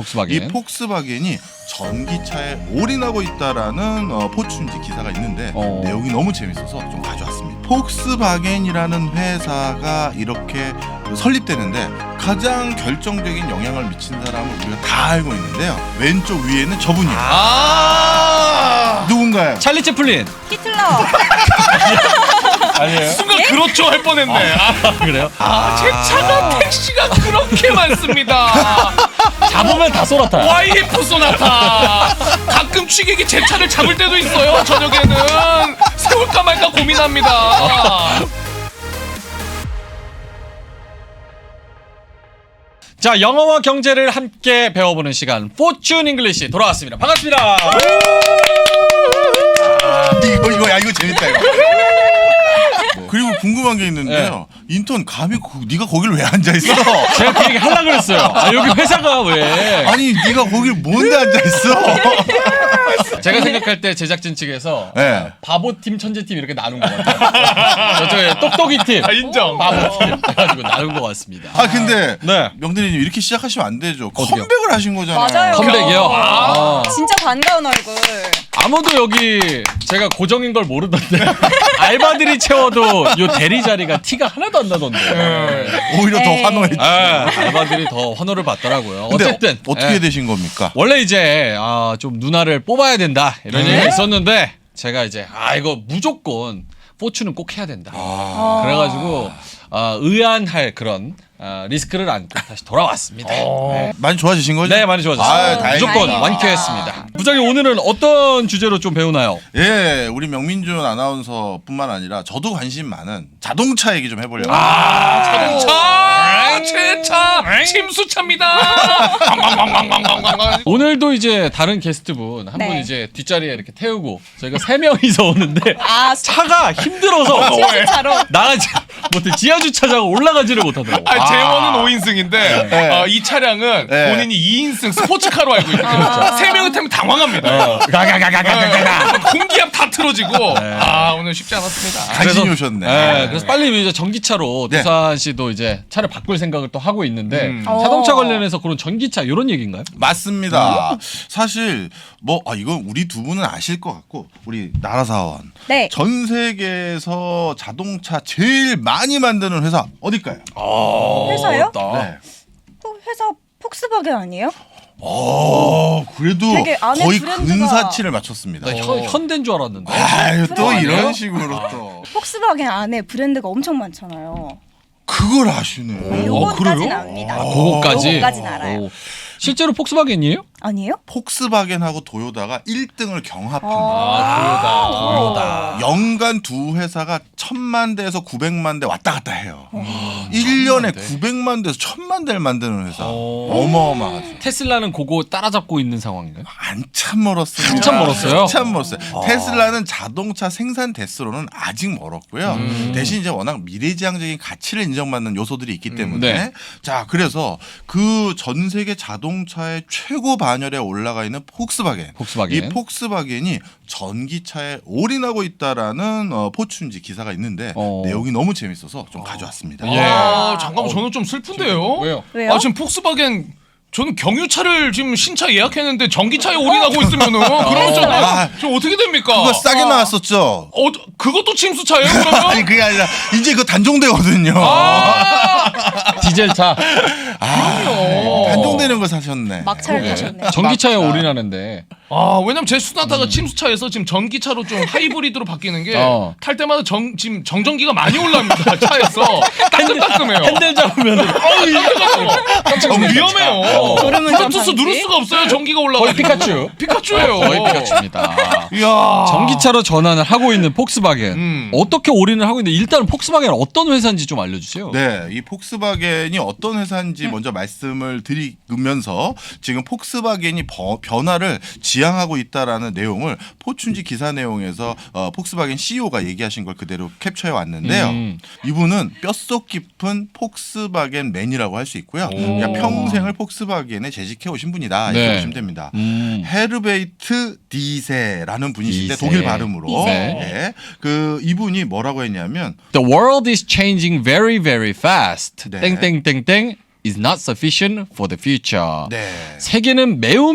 폭스바겐. 이 폭스바겐이 전기차에 올인하고 있다라는 포춘지 기사가 있는데 내용이 너무 재밌어서 좀 가져왔습니다. 폭스바겐이라는 회사가 이렇게 설립되는데 가장 결정적인 영향을 미친 사람은 우리가 다 알고 있는데요. 왼쪽 위에는 저분이에요. 누군가요? 찰리 채플린. 히틀러. 아니에요? 순간 그렇죠 할 뻔했네. 그래요? 제 차가 택시가 그렇게 많습니다. 잡으면 다 쏘나타. YF 소나타. 가끔 취객이 제 차를 잡을 때도 있어요. 저녁에는 세울까 말까 고민합니다. 자, 영어와 경제를 함께 배워보는 시간 포춘 잉글리시 돌아왔습니다. 반갑습니다. 이거 재밌다 이거. 그리고 궁금한 게 있는데요. 인턴 감히 네가 거길 왜 앉아 있어? 제가 그 얘기 하려고 그랬어요. 아, 여기 회사가 왜? 아니 네가 거길 뭔데 앉아 있어? 제가 생각할 때 제작진 측에서 네. 바보팀, 천재팀 이렇게 나눈 것 같아요. 저쪽에 똑똑이팀, 인정. 바보팀 해가지고 나눈 것 같습니다. 아 근데 네. 명대리님 이렇게 시작하시면 안 되죠. 어떻게요? 컴백을 하신 거잖아요. 맞아요. 컴백이요? 진짜 반가운 얼굴. 아무도 여기 제가 고정인 걸 모르던데 알바들이 채워도 요 대리 자리가 티가 하나도 안 나던데. 오히려 더 에이. 환호했지. 알바들이 더 환호를 받더라고요. 근데 어쨌든 어떻게 예. 되신 겁니까? 원래 이제 좀 누나를 뽑아야 된다 이런 얘기가 있었는데 제가 이제 이거 무조건 포춘은 꼭 해야 된다. 그래가지고 의안할 그런 리스크를 안고 다시 돌아왔습니다. 네. 많이 좋아지신 거죠? 네, 많이 좋아졌어요. 다행이다. 무조건 다행이다. 완쾌했습니다. 부장님 오늘은 어떤 주제로 좀 배우나요? 예, 우리 명민준 아나운서뿐만 아니라 저도 관심 많은 자동차 얘기 좀 해보려고. 자동차, 제 차, 침수차입니다. 오늘도 이제 다른 게스트분 한 분 네. 이제 뒷자리에 이렇게 태우고 저희가 3명이서 오는데 차가 네. 힘들어서 침수차로. 나가지 못해 지하 주차장 올라가지를 못하더라고. 재원은 5인승인데 이 차량은 네. 본인이 2인승 스포츠카로 알고 있거든요. 3명을 타면 당황합니다. 가가가가가가가. 공기압 다 틀어지고 오늘 쉽지 않았습니다. 간신히 오셨네. 네, 그래서 빨리 이제 전기차로 네. 두산 씨도 이제 차를 바꿀 생각을 또 하고 있는데 어. 자동차 관련해서 그런 전기차 이런 얘기인가요? 맞습니다. 사실 이건 우리 두 분은 아실 것 같고 우리 나라사원 네. 전 세계에서 자동차 제일 많이 만드는 회사 어딜까요? 회사요? 네. 회사 폭스바겐 아니에요? 그래도 되게 안에 거의 브랜드가- 근사치를 맞췄습니다. 나 현대인 줄 알았는데. 아유 또 그러네요. 이런 식으로 또 폭스바겐 안에 브랜드가 엄청 많잖아요. 그걸 아시네. 요거까지는 압니다. 그거까지? 요거까지는 알아요. 오. 실제로 폭스바겐이에요? 아니에요? 폭스바겐하고 도요다가 1등을 경합합니다. 도요다. 연간 두 회사가 1000만 대에서 900만 대 왔다 갔다 해요. 1년에 900만 대에서 1000만 대를 만드는 회사. 어마어마하죠. 테슬라는 그거 따라잡고 있는 상황인가요? 한참 멀었습니다. 한참 멀었어요? 한참 멀었어요. 테슬라는 자동차 생산 대수로는 아직 멀었고요. 대신 이제 워낙 미래지향적인 가치를 인정받는 요소들이 있기 때문에 네. 자 그래서 그 전 세계 자동차의 최고 반열에 올라가 있는 폭스바겐. 폭스바겐. 이 폭스바겐이 전기차에 올인하고 있다라는 포춘지 기사가 있는데 내용이 너무 재밌어서 좀 가져왔습니다. 예. 잠깐만 저는 좀 슬픈데요. 왜요? 왜요? 지금 폭스바겐 저는 경유차를 지금 신차 예약했는데 전기차에 올인하고 있으면은 그러면 좀 어떻게 됩니까? 그거 싸게 나왔었죠. 그것도 침수차예요 그러면? 아니 그게 아니라 이제 그거 단종되거든요. 디젤차. 단종되는 걸 사셨네. 막차를 타셨네. 전기차에 올인하는데. 왜냐면 제 수나타가 침수차에서 지금 전기차로 좀 하이브리드로 바뀌는 게 탈 때마다 지금 정전기가 많이 올라옵니다. 차에서 따끔따끔해요. 핸들 잡으면 깜짝 위험해요. 졸음운전 블루투스 방지? 누를 수가 없어요. 전기가 올라가지고. 거의 피카츄. 피카츄예요. 거의 피카츄입니다. 이야. 전기차로 전환을 하고 있는 폭스바겐. 어떻게 올인을 하고 있는데 일단 폭스바겐은 어떤 회사인지 좀 알려주세요. 네, 이 폭스바겐이 어떤 회사인지 먼저 말씀을 드리면서 지금 폭스바겐이 변화를 지향하고 있다라는 내용을 포춘지 기사 내용에서 폭스바겐 CEO가 얘기하신 걸 그대로 캡처해 왔는데요. 이분은 뼛속 깊은 폭스바겐 맨이라고 할 수 있고요. 그러니까 평생을 폭스바겐에 재직해 오신 분이다 이렇게 네. 보시면 됩니다. 헤르베이트 디세라는 분이신데 디세. 독일 발음으로 디세. 이분이 뭐라고 했냐면 The world is changing very very fast. 네. 땡땡땡땡 is not sufficient for the future. 네. 세계는 매우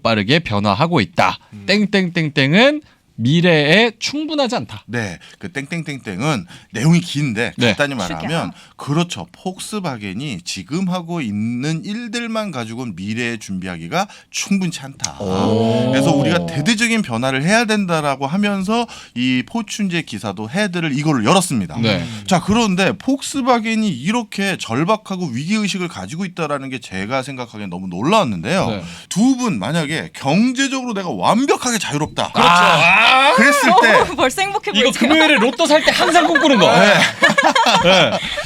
빠르게 변화하고 있다. 땡땡땡땡은 미래에 충분하지 않다. 네, 그 땡땡땡땡은 내용이 긴데 네. 간단히 말하면 그렇죠. 폭스바겐이 지금 하고 있는 일들만 가지고는 미래에 준비하기가 충분치 않다. 그래서 우리가 대대적인 변화를 해야 된다라고 하면서 이 포춘제 기사도 헤드를 이거를 열었습니다. 네. 자, 그런데 폭스바겐이 이렇게 절박하고 위기 의식을 가지고 있다라는 게 제가 생각하기엔 너무 놀라웠는데요. 네. 두 분 만약에 경제적으로 내가 완벽하게 자유롭다. 그렇죠. 그랬을 때 벌써 행복해 이거 보이세요. 금요일에 로또 살 때 항상 꿈꾸는 거. 네.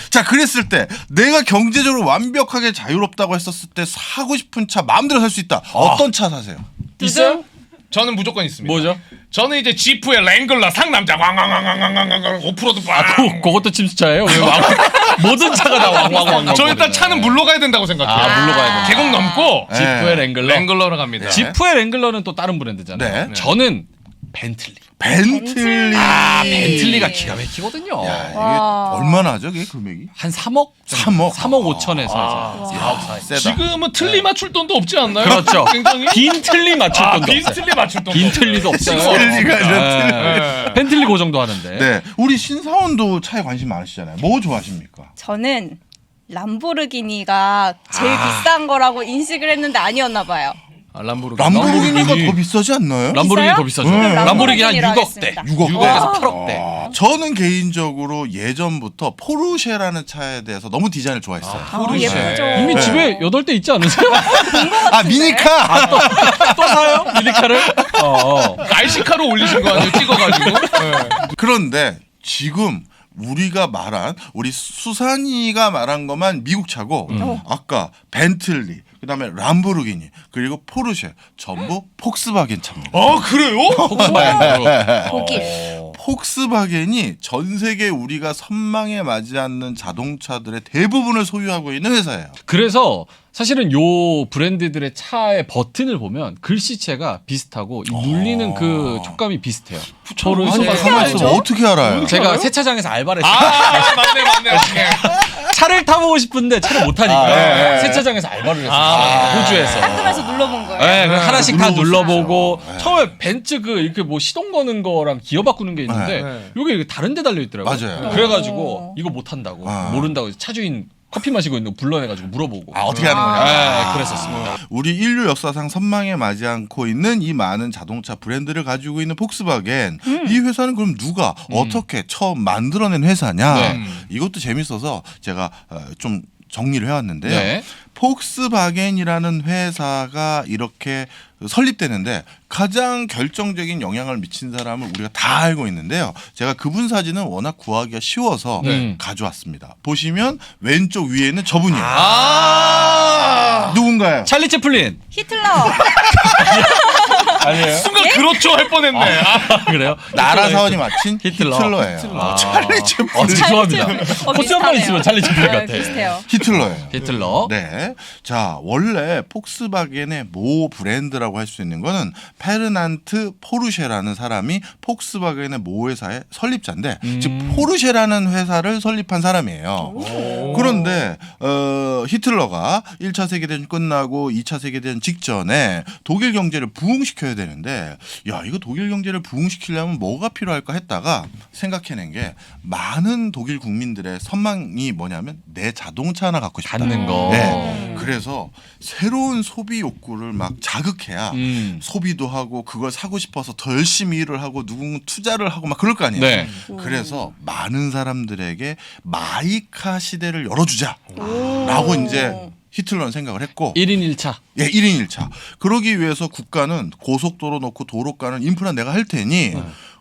자, 그랬을 때 내가 경제적으로 완벽하게 자유롭다고 했었을 때 사고 싶은 차 마음대로 살 수 있다. 어떤 차 사세요? 있어요? 저는 무조건 있습니다. 뭐죠? 저는 이제 지프의 랭글러 상남자 왕왕왕왕왕왕왕 오프로드 빵. 그것도 침수차예요? 왜 모든 차가 다 왕왕왕. 저 일단 차는 물로 가야 된다고 생각해요. 물로 가야 돼. 계곡 넘고 네. 지프의 랭글러. 랭글러로 갑니다. 네. 지프의 랭글러는 또 다른 브랜드잖아요. 네. 저는 벤틀리. 벤틀리. 벤틀리가 기가 막히거든요. 야, 이게 와. 얼마나 하죠? 이게 금액이? 한 3억? 3억. 3억 5천에서 이제 4억 사이. 세다. 지금은 틀리 맞출 돈도 없지 않나요? 그렇죠. 굉장히 빈 틀리 맞출 돈도 빈 없어요. 틀리 맞출 돈도 빈 없어요. 틀리도 없어요. 틀리가 아니라 네. 벤틀리 그 정도 하는데. 네. 우리 신사원도 차에 관심 많으시잖아요. 뭐 좋아하십니까? 저는 람보르기니가 제일 비싼 거라고 인식을 했는데 아니었나 봐요. 람보르기니. 람보르기니가 더 비싸지 않나요? 람보르기니 비싸요? 더 비싸죠. 네. 람보르기니 한 람보르기니로 6억대. 하겠습니다. 6억에서 8억대. 저는 개인적으로 예전부터 포르쉐라는 차에 대해서 너무 디자인을 좋아했어요. 포르쉐. 예쁘죠. 이미 네. 집에 8대 있지 않으세요? 아, 미니카. 또 사요? 미니카를? RC카로 올리신 거 아니에요? 찍어가지고. 네. 그런데 지금 우리가 말한 우리 수산이가 말한 것만 미국 차고 아까 벤틀리 그다음에 람보르기니 그리고 포르쉐 전부 폭스바겐 차입니다. 그래요? 폭스바겐. 독일. 폭스바겐이 전 세계 우리가 선망에 맞지 않는 자동차들의 대부분을 소유하고 있는 회사예요. 그래서 사실은 요 브랜드들의 차의 버튼을 보면 글씨체가 비슷하고 이 눌리는 그 촉감이 비슷해요. 아니, 포르쉐. 가만 있으면 어떻게 알아요? 제가 세차장에서 알바를 했어요. 맞네. 차를 타보고 싶은데 차를 못 타니까 네. 세차장에서 알바를 했어요. 호주에서. 닦으면서 눌러본 거예요. 네, 그래서 하나씩 다 눌러보고 네. 처음에 벤츠 그 이렇게 뭐 시동 거는 거랑 기어 바꾸는 게 있는데 네. 요게 다른 데 달려 있더라고요. 맞아요. 그래가지고 이거 못 한다고 모른다고 차주인 커피 마시고 있는 거 불러내가지고 물어보고. 어떻게 하는 거냐? 네, 그랬었습니다. 우리 인류 역사상 선망에 맞지 않고 있는 이 많은 자동차 브랜드를 가지고 있는 폭스바겐 이 회사는 그럼 누가 어떻게 처음 만들어낸 회사냐? 네. 이것도 재밌어서 제가 좀 정리를 해왔는데요. 네. 폭스바겐이라는 회사가 이렇게 설립되는데 가장 결정적인 영향을 미친 사람을 우리가 다 알고 있는데요. 제가 그분 사진은 워낙 구하기가 쉬워서 네. 가져왔습니다. 보시면 왼쪽 위에 있는 저분이에요. 누군가요? 찰리 채플린. 히틀러. 아니에요? 순간 그렇죠 할 뻔했네. 그래요? 나라 사원이 마친 히틀러. 히틀러예요. 찰리 채플린. 죄송합니다. 어, 코스염만 있으면 찰리 채플린 네, 같아. 비슷해요. 히틀러예요. 히틀러. 네. 자, 원래 폭스바겐의 모 브랜드라고 할 수 있는 거는 페르난트 포르쉐라는 사람이 폭스바겐의 모 회사의 설립자인데 즉 포르쉐라는 회사를 설립한 사람이에요. 그런데 히틀러가 1차 세계대전 끝나고 2차 세계대전 직전에 독일 경제를 부흥시켜야 되는데 야, 이거 독일 경제를 부흥시키려면 뭐가 필요할까 했다가 생각해낸 게 많은 독일 국민들의 선망이 뭐냐면 내 자동차 하나 갖고 싶다. 갖는 거. 네. 그래서 새로운 소비 욕구를 막 자극해야 소비도 하고 그걸 사고 싶어서 더 열심히 일을 하고 누군 투자를 하고 막 그럴 거 아니에요. 네. 그래서 많은 사람들에게 마이카 시대를 열어주자라고 이제 히틀러는 생각을 했고 1인 1차. 예, 1인 1차. 그러기 위해서 국가는 고속도로 놓고 도로가는 인프라 내가 할 테니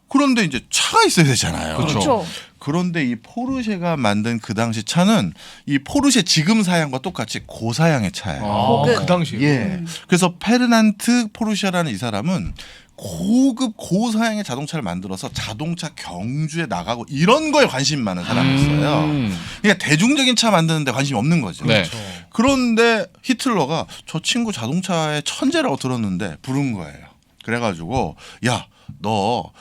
그런데 이제 차가 있어야 되잖아요. 그렇죠. 그런데 이 포르쉐가 만든 그 당시 차는 이 포르쉐 지금 사양과 똑같이 고사양의 차예요. 그 당시. 예. 그래서 페르난트 포르쉐라는 이 사람은 고급 고사양의 자동차를 만들어서 자동차 경주에 나가고 이런 거에 관심이 많은 사람이었어요. 그러니까 대중적인 차 만드는데 관심이 없는 거죠. 네. 그런데 히틀러가 저 친구 자동차의 천재라고 들었는데 부른 거예요. 그래가지고 야, 너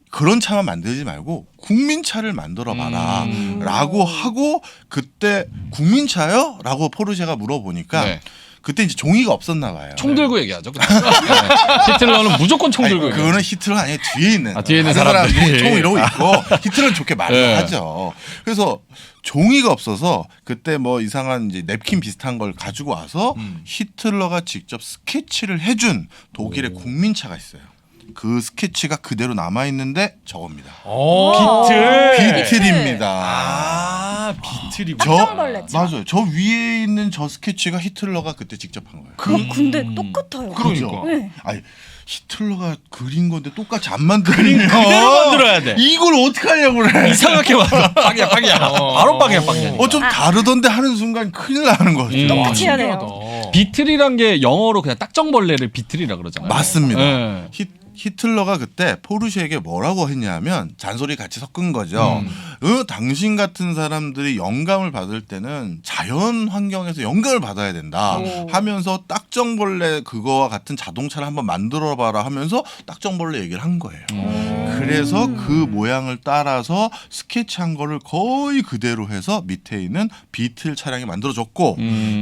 그런 차만 만들지 말고 국민차를 만들어 봐라 라고 하고 그때 국민차요? 라고 포르쉐가 물어보니까 네. 그때 이제 종이가 없었나 봐요. 총 들고 얘기하죠. 그때. 네. 히틀러는 무조건 총 아니, 들고 얘기해요. 그거는 히틀러 아니에요. 뒤에 있는 뒤에 있는 다른 사람들이. 사람들이 총 이러고 있고 히틀러는 좋게 말을 네. 하죠. 그래서 종이가 없어서 그때 뭐 이상한 이제 냅킨 비슷한 걸 가지고 와서 히틀러가 직접 스케치를 해준 독일의 국민차가 있어요. 그 스케치가 그대로 남아 있는데 저겁니다. 비틀입니다. 아, 비틀이구나. 딱정벌레 차. 맞아요. 저 위에 있는 저 스케치가 히틀러가 그때 직접 한 거예요. 근데 똑같아요. 그러니까. 네. 아니 히틀러가 그린 건데 똑같이 안 만들면 그대로 만들어야 돼. 이걸 어떻게 하려고 그래? 이상하게 만들어. 빵이야. 바로 빵이야. 좀 다르던데 하는 순간 큰일 나는 거죠. 똑같이 해야 돼요. 신기하다. 비틀이란 게 영어로 그냥 딱정벌레를 비틀이라 그러잖아요. 맞습니다. 네. 히틀러가 그때 포르쉐에게 뭐라고 했냐면 잔소리 같이 섞은 거죠. 당신 같은 사람들이 영감을 받을 때는 자연 환경에서 영감을 받아야 된다 하면서 딱정벌레 그거와 같은 자동차를 한번 만들어 봐라 하면서 딱정벌레 얘기를 한 거예요. 그래서 그 모양을 따라서 스케치한 거를 거의 그대로 해서 밑에 있는 비틀 차량이 만들어졌고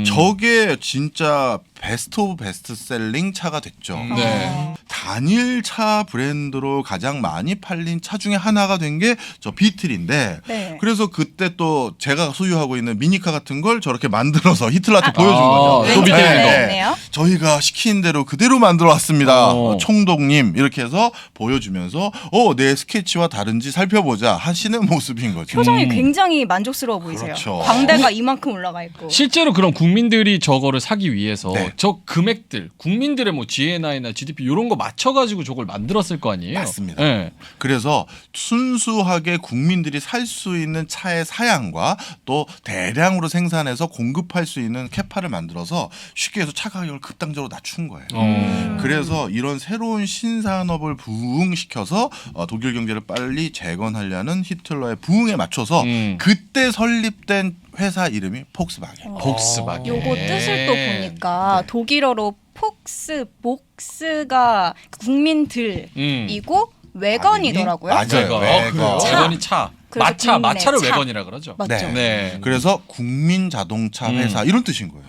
저게 진짜 베스트 오브 베스트셀링 차가 됐죠. 네. 단일 차 브랜드로 가장 많이 팔린 차 중에 하나가 된 게 저 비틀인데 네. 그래서 그때 또 제가 소유하고 있는 미니카 같은 걸 저렇게 만들어서 히틀러한테 보여준 거죠. 또 밑에 네, 있는 거. 있네요. 저희가 시킨 대로 그대로 만들어 왔습니다. 어. 총독님 이렇게 해서 보여주면서 내 스케치와 다른지 살펴보자 하시는 모습인 거죠. 표정이 굉장히 만족스러워 보이세요. 그렇죠. 광대가 이만큼 올라가 있고. 실제로 그런 국민들이 저거를 사기 위해서 네. 저 금액들 국민들의 뭐 GNI나 GDP 이런 거 맞춰가지고 저걸 만들었을 거 아니에요. 맞습니다. 네. 그래서 순수하게 국민들이 살 수 있는 차의 사양과 또 대량으로 생산해서 공급할 수 있는 캐파를 만들어서 쉽게 해서 차 가격을 급당적으로 낮춘 거예요. 그래서 이런 새로운 신산업을 부흥시켜서 독일 경제를 빨리 재건하려는 히틀러의 부흥에 맞춰서 그때 설립된 회사 이름이 폭스바겐. 복스바겐. 요거 뜻을 또 보니까 독일어로 복스가 국민들이고 외건이더라고요. 맞아요. 외건. 외건. 차. 외건이 차. 그래서 국민의 마차를 차. 외건이라 그러죠. 맞죠? 네. 네. 그래서 국민 자동차 회사 이런 뜻인 거예요.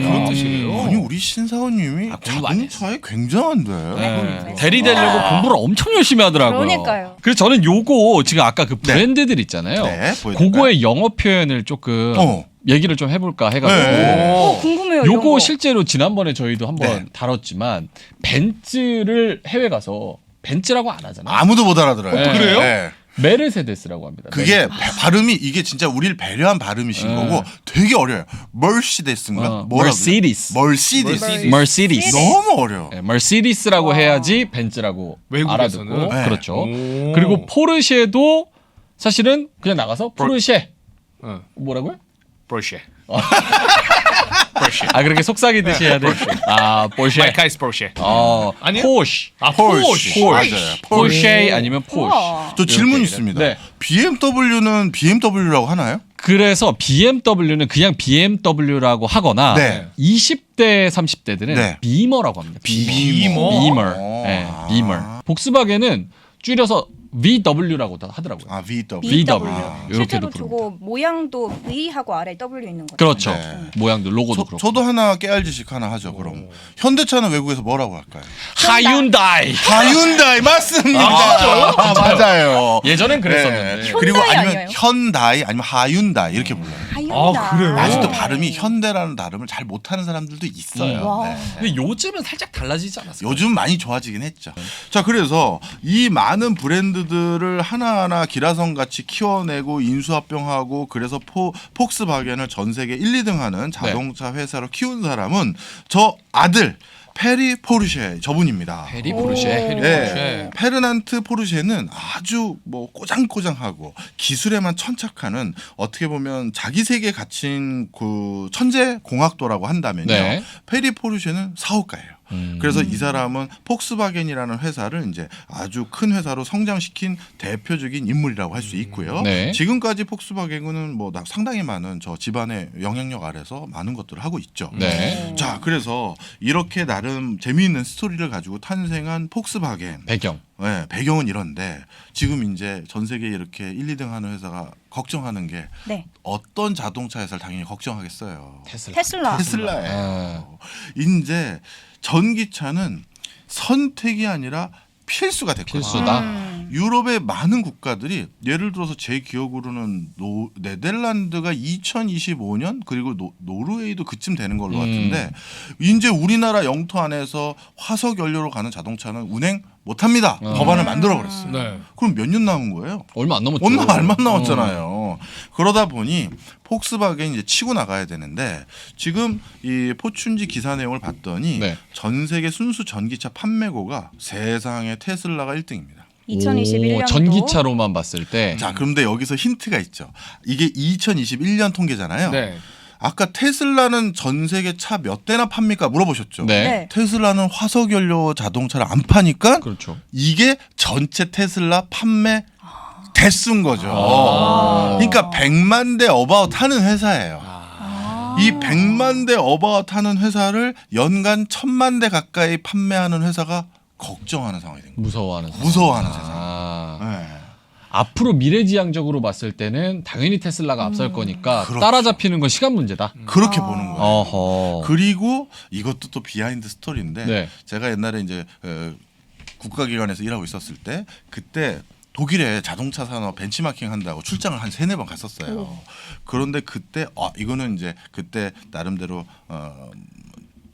그런 뜻이에요. 아니 우리 신사원님이 공부 많이 자동차에 굉장한데. 네. 대리 되려고 공부를 엄청 열심히 하더라고요. 그러니까요. 그래서 저는 요거 지금 아까 그 브랜드들 있잖아요. 네, 보여드릴까요? 그거의 영어 표현을 조금 얘기를 좀 해볼까 해가지고. 네. 궁금해요. 이런 요거 거. 실제로 지난번에 저희도 한번 네. 다뤘지만 벤츠를 해외 가서 벤츠라고 안 하잖아요. 아무도 못 알아들어요. 네. 그래요? 네. 메르세데스라고 합니다. 그게 발음이 이게 진짜 우리를 배려한 발음이신 거고 되게 어려요. 멀시데스인가? 머시디스. 멀시디스. 머시디스. 너무 어려워. 네, 머시디스라고 해야지 벤츠라고 외국에서는? 알아듣고 네. 그렇죠. 오. 그리고 포르쉐도 사실은 그냥 나가서 포르쉐 응. 뭐라고요? 포르쉐. 아 그렇게 속삭이듯이 해야 돼. 아 포르쉐. 마이카이스 포르쉐. 아니 아니요? 포르쉐. 폴시. 맞아요. 포르쉐 아니면 포르쉐. 우와. 저 질문 이렇게 있습니다. 네. BMW는 BMW라고 하나요? 그래서 BMW는 그냥 BMW라고 하거나 네. 20대 30대들은 네. 비머라고 합니다. 비머. 비머. 네, 비머. 복스바겐은 줄여서 VW라고 하더라고요. 아 VW. VW. 실제로 이렇게도 저거 모양도 V하고 아래 W 있는 거죠. 그렇죠. 네. 모양도 로고도 그렇고. 저도 하나 깨알 지식 하나 하죠. 그럼 현대차는 외국에서 뭐라고 할까요? 하윤다이. 하윤다이 맞습니다. 맞아요. 예전엔 그랬었는데. 네. 그리고 현다이 아니면 아니에요? 현다이 아니면 하윤다이 이렇게 불러요. 하윤다. 그래요? 아직도 발음이 현대라는 발음을 잘 못하는 사람들도 있어요. 와. 네. 근데 요즘은 살짝 달라지지 않았어요? 요즘 많이 좋아지긴 했죠. 자, 그래서 이 많은 브랜드들을 하나하나 기라성 같이 키워내고 인수합병하고 그래서 폭스바겐을 전 세계 1, 2등 하는 자동차 회사로 키운 사람은 저 아들 페리 포르쉐 저분입니다. 페리 포르쉐. 네, 페르난트 포르쉐는 아주 뭐 꼬장꼬장하고 기술에만 천착하는 어떻게 보면 자기 세계에 갇힌 그 천재 공학도라고 한다면요. 네. 페리 포르쉐는 사업가예요. 그래서 이 사람은 폭스바겐이라는 회사를 이제 아주 큰 회사로 성장시킨 대표적인 인물이라고 할 수 있고요. 네. 지금까지 폭스바겐은 뭐 상당히 많은 저 집안의 영향력 아래서 많은 것들을 하고 있죠. 네. 자, 그래서 이렇게 나름 재미있는 스토리를 가지고 탄생한 폭스바겐. 배경. 네, 배경은 이런데 지금 이제 전 세계에 이렇게 1, 2등 하는 회사가 걱정하는 게 네. 어떤 자동차 회사를 당연히 걱정하겠어요. 테슬라. 테슬라예요. 이제 전기차는 선택이 아니라 필수가 됐거든요. 필수다. 유럽의 많은 국가들이 예를 들어서 제 기억으로는 네덜란드가 2025년 그리고 노르웨이도 그쯤 되는 걸로 같은데 이제 우리나라 영토 안에서 화석 연료로 가는 자동차는 운행 못합니다. 법안을 만들어 버렸어요. 네. 그럼 몇 년 남은 거예요? 얼마 안 남았죠. 얼마 남았잖아요. 그러다 보니 폭스바겐이 이제 치고 나가야 되는데 지금 이 포춘지 기사 내용을 봤더니 네. 전 세계 순수 전기차 판매고가 세상에 테슬라가 1등입니다. 2021년도 전기차로만 봤을 때. 자, 그런데 여기서 힌트가 있죠. 이게 2021년 통계잖아요. 네. 아까 테슬라는 전 세계 차 몇 대나 팝니까 물어보셨죠. 네. 네. 테슬라는 화석연료 자동차를 안 파니까 그렇죠. 이게 전체 테슬라 판매 대수인 거죠. 아. 그러니까 100만 대 어바웃 하는 회사예요. 이 100만 대 어바웃 하는 회사를 연간 1000만 대 가까이 판매하는 회사가 걱정하는 상황이 된 거예요. 무서워하는 세상. 무서워하는 세상. 아. 네. 앞으로 미래지향적으로 봤을 때는 당연히 테슬라가 앞설 거니까 그렇죠. 따라잡히는 건 시간 문제다. 그렇게 보는 거예요. 어허. 그리고 이것도 또 비하인드 스토리인데 네. 제가 옛날에 이제 국가기관에서 일하고 있었을 때 그때 독일에 자동차 산업 벤치마킹 한다고 출장을 한 3-4번 갔었어요. 그런데 그때 이거는 이제 그때 나름대로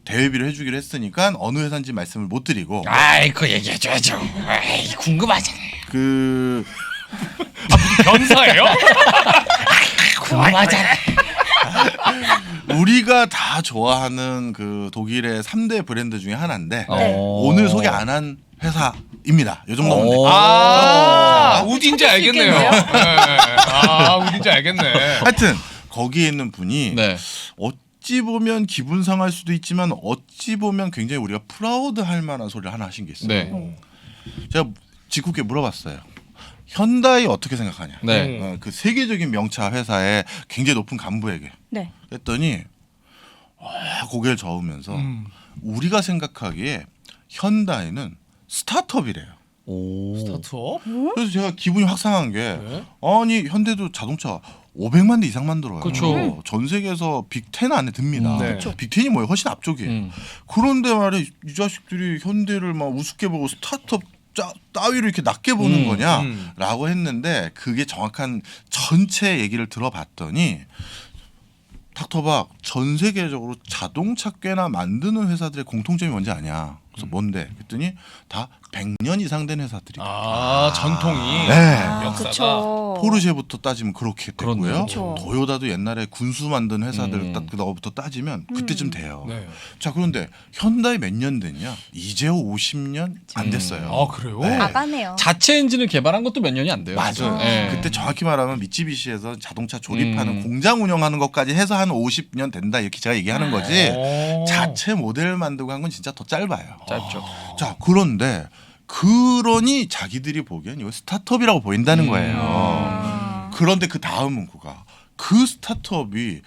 대회비를 해주기로 했으니까 어느 회사인지 말씀을 못 드리고 아이, 그 얘기해줘야죠. 아이, 궁금하잖아요. 그 변사예요? 궁금하잖아. 우리가 다 좋아하는 그 독일의 3대 브랜드 중에 하나인데 네. 오늘 소개 안 한 회사입니다. 이 정도면 오. 돼요. 아, 어딘지 찾을 수 알겠네요. 있겠네요. 네. 아, 어딘지 알겠네. 하여튼 거기에 있는 분이 네. 어찌 보면 기분 상할 수도 있지만 어찌 보면 굉장히 우리가 프라우드할 만한 소리를 하나 하신 게 있어요. 네. 제가 직후께 물어봤어요. 현다이 어떻게 생각하냐? 네. 그 세계적인 명차 회사의 굉장히 높은 간부에게 네. 했더니 고개를 저으면서 우리가 생각하기에 현다이는 스타트업이래요. 오. 스타트업? 그래서 제가 기분이 확 상한 게 네. 아니 현대도 자동차 500만 대 이상 만들어요. 그렇죠. 전 세계에서 빅10 안에 듭니다. 네. 빅10이 뭐예요? 훨씬 앞쪽이에요. 그런데 말이야 이 자식들이 현대를 막 우습게 보고 스타트업 따위로 이렇게 낮게 보는 거냐라고 했는데 그게 정확한 전체 얘기를 들어봤더니 닥터박 전 세계적으로 자동차 꽤나 만드는 회사들의 공통점이 뭔지 아냐? 그래서 뭔데? 그랬더니 다 100년 이상 된 회사들이다. 아, 전통이. 네. 역사가. 그렇죠. 포르쉐부터 따지면 그렇게 그렇네요. 되고요. 그렇죠. 도요다도 옛날에 군수 만든 회사들 그거부터 따지면 그때쯤 돼요. 네. 자, 그런데 현다이 몇 년 됐냐? 이제 50년 안 됐어요. 아, 그래요? 네. 아가네요. 자체 엔진을 개발한 것도 몇 년이 안 돼요. 맞아요. 네. 그때 정확히 말하면 미쯔비시에서 자동차 조립하는 공장 운영하는 것까지 해서 한 50년 된다 이렇게 제가 얘기하는 거지. 오. 자체 모델을 만들고 한 건 진짜 더 짧아요. 짧죠. 자, 그런데 그러니 자기들이 보기엔 이거 스타트업이라고 보인다는 거예요. 그런데 그 다음 문구가 그 스타트업이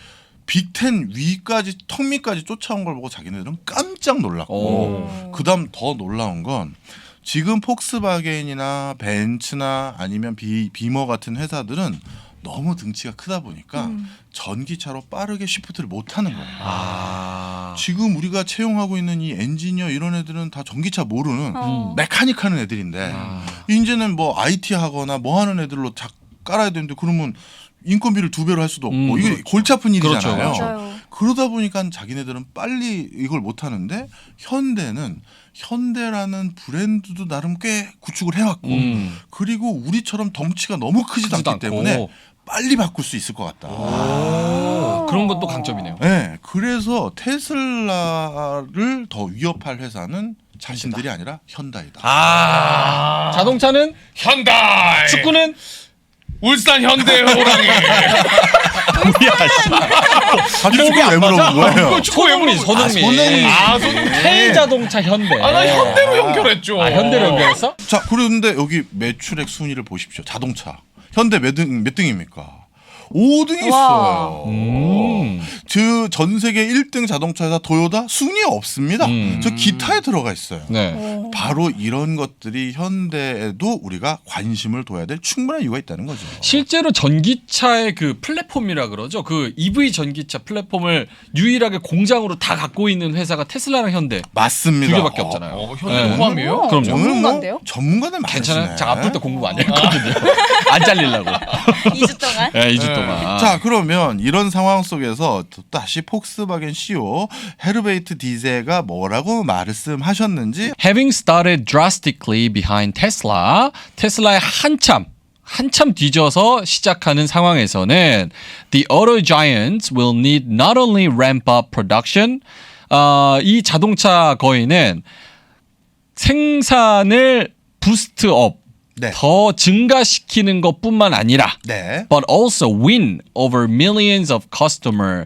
빅10 위까지 턱 밑까지 쫓아온 걸 보고 자기네들은 깜짝 놀랐고 그다음 더 놀라운 건 지금 폭스바겐이나 벤츠나 아니면 비머 같은 회사들은 너무 등치가 크다 보니까 전기차로 빠르게 쉬프트를 못 하는 거예요. 아. 지금 우리가 채용하고 있는 이 엔지니어 이런 애들은 다 전기차 모르는 메카닉 하는 애들인데 이제는 뭐 IT 하거나 뭐 하는 애들로 다 깔아야 되는데 그러면 인건비를 2배로 할 수도 없고 이게 골치 아픈 일이잖아요. 그렇죠. 맞아요. 그러다 보니까 자기네들은 빨리 이걸 못 하는데 현대라는 브랜드도 나름 꽤 구축을 해왔고 그리고 우리처럼 덩치가 너무 크지도 않기 때문에 빨리 바꿀 수 있을 것 같다. 그런 것도 강점이네요. 네, 그래서 테슬라를 더 위협할 회사는 자신들이 아니라 현다이다. 아. 자동차는 현다이. 축구는 울산 현대 호랑이. 갑자기 축구 왜 물어본 거예요? 축구 왜 물어본 거예요? 손흥민. 손흥민. 아, 손흥민. 패자 현대자동차 현대. 아, 나 현대로 연결했죠. 아, 현대로 연결했어? 자, 그런데 여기 매출액 순위를 보십시오. 자동차. 현대 몇 등입니까? 5등이 있어요. 전 세계 1등 자동차 회사 도요타 순위 없습니다. 저 기타에 들어가 있어요. 네. 바로 이런 것들이 현대에도 우리가 관심을 둬야 될 충분한 이유가 있다는 거죠. 실제로 전기차의 그 플랫폼이라 그러죠. 그 EV 전기차 플랫폼을 유일하게 공장으로 다 갖고 있는 회사가 테슬라랑 현대 맞습니다. 두 개밖에 없잖아요. 현대 네. 포함이에요? 그럼요. 오늘 전문가인데요? 전문가들 많으시네. 괜찮아요? 자, 앞으로 때 공부 많이 했거든요. 안 잘리려고. 2주 동안. 네, 2주 네. 동안. 자, 그러면 이런 상황 속에서 또 다시 폭스바겐 CEO 헤르베이트 디제가 뭐라고 말씀하셨는지 Having started drastically behind Tesla, 테슬라에 한참 뒤져서 시작하는 상황에서는 the auto giants will need not only ramp up production, 이 자동차 거인은 생산을 부스트업, 네. 더 증가시키는 것뿐만 아니라 네. but also win over millions of customer.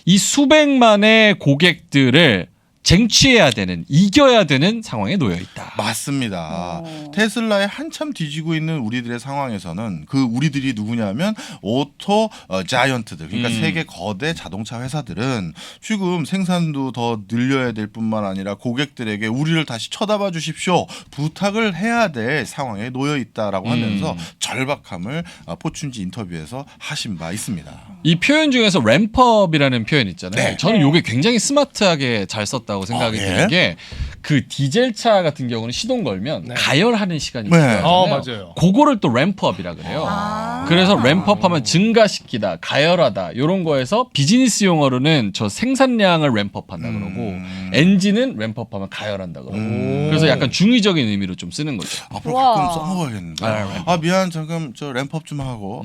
이 수백만의 고객들을 쟁취해야 되는, 이겨야 되는 상황에 놓여 있다. 맞습니다. 테슬라에 한참 뒤지고 있는 우리들의 상황에서는 그 우리들이 누구냐면 오토 자이언트들, 그러니까 세계 거대 자동차 회사들은 지금 생산도 더 늘려야 될 뿐만 아니라 고객들에게 우리를 다시 쳐다봐 주십시오 부탁을 해야 될 상황에 놓여 있다라고 하면서 절박함을 포춘지 인터뷰에서 하신 바 있습니다. 이 표현 중에서 램프업이라는 표현 있잖아요. 네. 저는 이게 굉장히 스마트하게 잘 썼다고 생각이 예? 드는 게 그 디젤차 같은 경우는 시동 걸면 네. 가열하는 시간이 네. 필요하잖아요. 맞아요. 그거를 또 램프업이라 그래요. 그래서 램프업하면 증가시키다, 가열하다 이런 거에서 비즈니스 용어로는 저 생산량을 램프업한다 그러고 엔진은 램프업하면 가열한다 그러고 그래서 약간 중의적인 의미로 좀 쓰는 거죠. 앞으로 우와. 가끔 써먹어야겠는데. 램프업. 아, 미안, 잠깐 저 램프업 좀 하고.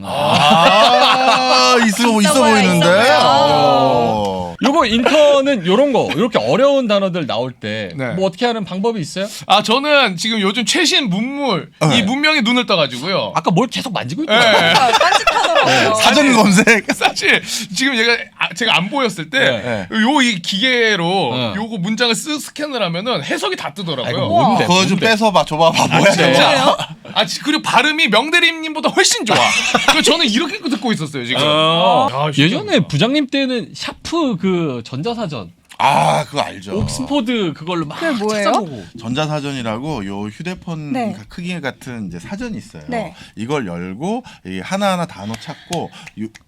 있어 보여, 보이는데. 있어 보여. 어. 요거 인턴은 요런 거 이렇게 어려운 단어들 나올 때 네. 뭐 어떻게 하는 방법이 있어요? 아, 저는 지금 요즘 최신 문물 네. 이 문명에 눈을 떠가지고요. 아까 뭘 계속 만지고 있더라고요. 네. 딴짓하더라고요. 사전 검색. 사실 지금 제가 안 보였을 때 네. 요 이 기계로 네. 요거 문장을 스캔을 하면은 해석이 다 뜨더라고요. 아이고, 뭔데? 그거 좀 뺏어봐, 줘봐봐. 뭐야? 진짜? 그리고 발음이 명대리님보다 훨씬 좋아. 그래서 저는 이렇게 듣고 있었어요 지금. 아, 예전에 부장님 때는 샤프 그 전자사전 아, 그거 알죠. 옥스포드 그걸로 막 그게 뭐예요? 찾아보고 전자사전이라고 요 휴대폰 네. 크기 같은 이제 사전이 있어요. 네. 이걸 열고 이 하나하나 단어 찾고